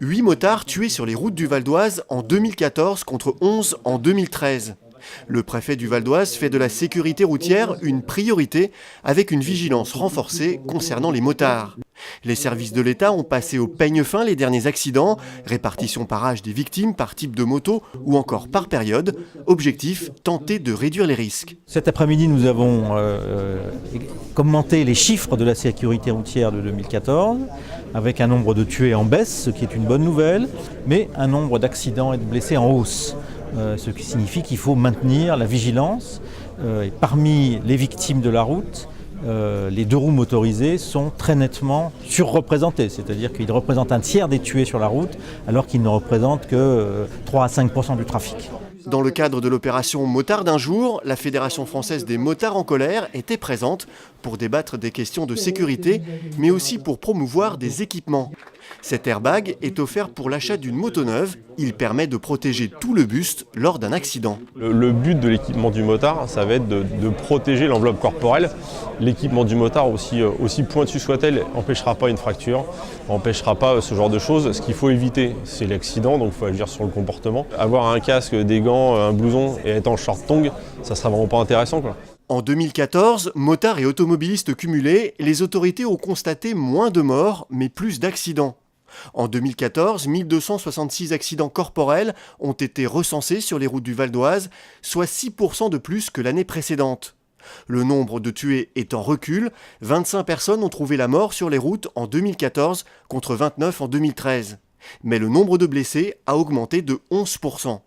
8 motards tués sur les routes du Val d'Oise en 2014 contre 11 en 2013. Le préfet du Val d'Oise fait de la sécurité routière une priorité avec une vigilance renforcée concernant les motards. Les services de l'État ont passé au peigne fin les derniers accidents, répartition par âge des victimes, par type de moto ou encore par période. Objectif, tenter de réduire les risques. Cet après-midi, nous avons commenté les chiffres de la sécurité routière de 2014, avec un nombre de tués en baisse, ce qui est une bonne nouvelle, mais un nombre d'accidents et de blessés en hausse. Ce qui signifie qu'il faut maintenir la vigilance. Et parmi les victimes de la route, les deux roues motorisées sont très nettement surreprésentés, c'est-à-dire qu'ils représentent un tiers des tués sur la route, alors qu'ils ne représentent que 3 à 5% du trafic. Dans le cadre de l'opération Motard d'un jour, la Fédération française des motards en colère était présente pour débattre des questions de sécurité, mais aussi pour promouvoir des équipements. Cet airbag est offert pour l'achat d'une moto neuve. Il permet de protéger tout le buste lors d'un accident. Le but de l'équipement du motard, ça va être de protéger l'enveloppe corporelle. L'équipement du motard, aussi pointu soit-elle, n'empêchera pas une fracture, n'empêchera pas ce genre de choses. Ce qu'il faut éviter, c'est l'accident, donc il faut agir sur le comportement. Avoir un casque, des gants, un blouson et être en short-tongue, ça sera vraiment pas intéressant, quoi. En 2014, motards et automobilistes cumulés, les autorités ont constaté moins de morts, mais plus d'accidents. En 2014, 1266 accidents corporels ont été recensés sur les routes du Val d'Oise, soit 6% de plus que l'année précédente. Le nombre de tués est en recul, 25 personnes ont trouvé la mort sur les routes en 2014 contre 29 en 2013. Mais le nombre de blessés a augmenté de 11%.